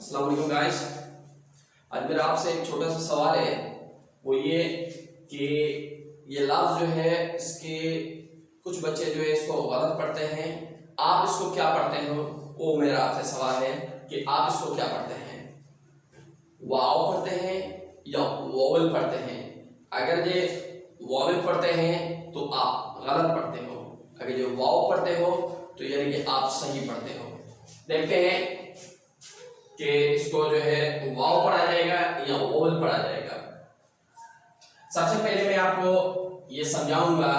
अस्सलाम वालेकुम गाइस। आज मेरा आपसे एक छोटा सा सवाल है, वो ये कि ये लफ्ज़ जो है इसके कुछ बच्चे जो है इसको गलत पढ़ते हैं। आप इसको क्या पढ़ते हो? वो मेरा आपसे सवाल है कि आप इसको क्या पढ़ते हैं? वाव पढ़ते हैं या वोवल पढ़ते हैं? अगर ये वोवल पढ़ते हैं तो आप गलत पढ़ते हो, अगर जो वाव पढ़ते हो तो यानी कि आप सही पढ़ते हो। देखते हैं कि इसको जो है वाव पढ़ा जाएगा या वोवल पढ़ा जाएगा। सबसे पहले मैं आपको ये समझाऊंगा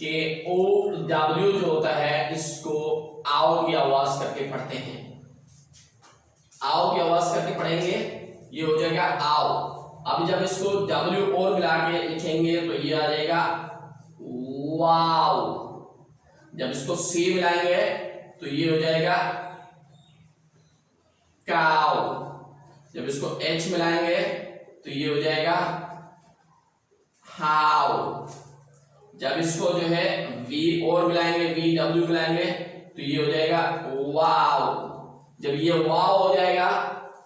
कि ओ डब्ल्यू जो होता है इसको आओ की आवाज करके पढ़ते हैं। आओ की आवाज करके पढ़ेंगे, ये हो जाएगा आओ। अब जब इसको डब्ल्यू और मिला के लिखेंगे तो ये आ जाएगा वाव। जब इसको सी मिलाएंगे तो ये हो जाएगा काउ। जब इसको एच मिलाएंगे तो ये हो जाएगा हाउ। जब इसको जो है वी और मिलाएंगे, वी डब्ल्यू मिलाएंगे तो ये हो जाएगा वाव। जब ये वाव हो जाएगा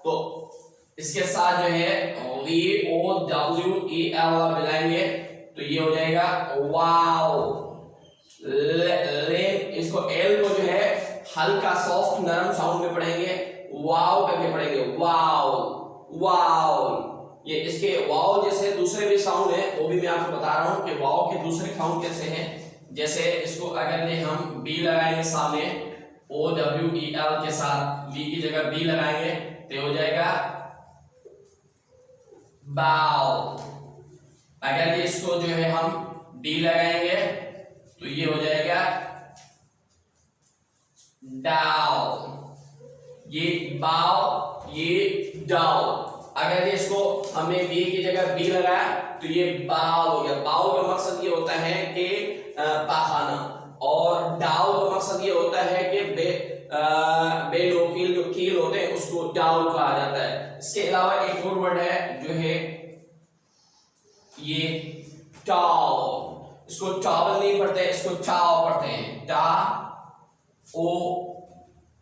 तो इसके साथ जो है V O W E L मिलाएंगे तो ये हो जाएगा वाव। इसको एल को जो है हल्का सॉफ्ट नरम साउंड में पढ़ेंगे, वाव करके पढ़ेंगे, वाव वाव। ये इसके वाव जैसे दूसरे भी साउंड है, वो भी मैं आपको बता रहा हूं कि वाव के दूसरे साउंड कैसे हैं। जैसे इसको अगर ये हम बी लगाएंगे सामने, ओ डब्ल्यू ई एल के साथ वी की जगह बी लगाएंगे तो हो जाएगा बाव। अगर ये इसको जो है हम डी लगाएंगे तो ये हो जाएगा डाव। ये बाव, ये डाव। अगर ये इसको हमने बी की जगह बी लगाया तो ये बाव हो गया। बाव का मकसद ये होता है कि पाखाना, और डाव का मकसद ये होता है कि बेनोकील जो कील होते हैं उसको डाव कहा जाता है। इसके अलावा एक और वर्ड है जो है ये टाव। इसको टावल नहीं पढ़ते, इसको चाव पढ़ते हैं। टा ओ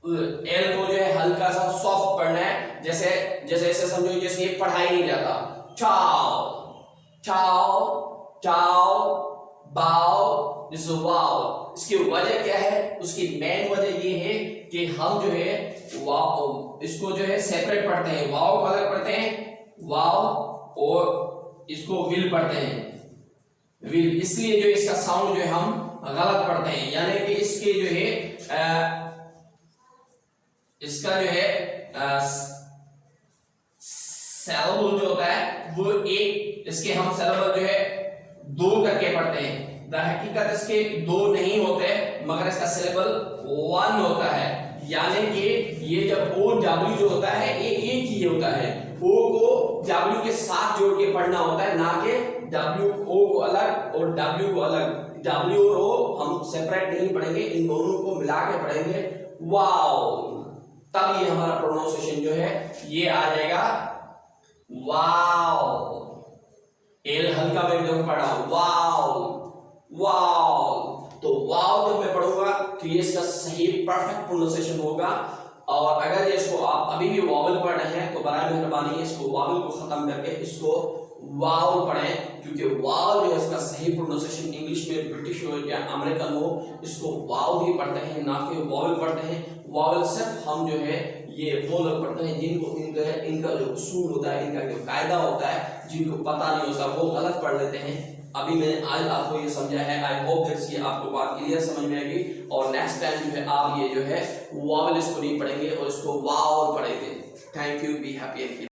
एल को जो है हल्का सा सॉफ्ट पढ़ना है, जैसे जैसे ऐसे समझो जैसे ये पढ़ाई नहीं जाता। चाव चाव चाव बाव, दिस वाव। इसकी वजह क्या है? उसकी मेन वजह ये है कि हम जो है वाव इसको जो है सेपरेट पढ़ते हैं, वाव को अलग पढ़ते हैं, वाव, और इसको विल पढ़ते हैं, विल। इसलिए जो इसका साउंड जो है हम गलत पढ़ते हैं, यानी कि इसके जो है इसका जो है सेलेबल जो होता है वो एक, इसके हम सेलेबल जो है दो करके पढ़ते हैं। हकीकत इसके दो नहीं होते मगर इसका सिलेबल वन होता है। यानी कि ये जब ओ डब्ल्यू जो होता है ये एक ही होता है, ओ को डब्ल्यू के साथ जोड़ के पढ़ना होता है, ना कि डब्ल्यू ओ को अलग और डब्ल्यू को अलग। डब्ल्यू और ओ हम सेपरेट नहीं पढ़ेंगे, इन दोनों को मिला के पढ़ेंगे वाव। तब ये हमारा प्रोनाउंसिएशन जो है ये आ जाएगा वाव। एल हल्का में जब पढ़ा वाव वाव, तो वाव जब मैं पढ़ूंगा तो ये इसका सही परफेक्ट प्रोनाउंसिएशन होगा। और अगर ये इसको आप अभी भी वावल पढ़ रहे हैं तो बराए मेहरबानी इसको वावल को खत्म करके इसको वाव पढ़ें, क्योंकि वाव जो है इसका सही प्रोनाउंसिएशन इंग्लिश में ब्रिटिश हो या अमेरिकन हो इसको वाव ही पढ़ते हैं, ना कि वावल पढ़ते हैं। वावल सिर्फ हम जो है ये वो लोग पढ़ते हैं जिनको इनका जो उसूल होता है, इनका जो कायदा होता है, जिनको पता नहीं होता वो गलत पढ़ लेते हैं। अभी मैंने आज आपको ये समझा है, आई होप दैट्स ये आपको बात क्लियर समझ में आएगी, और नेक्स्ट टाइम जो है आप ये जो है वावल इसको नहीं पढ़ेंगे और इसको वाव पढ़ेंगे। Thank you, be happy.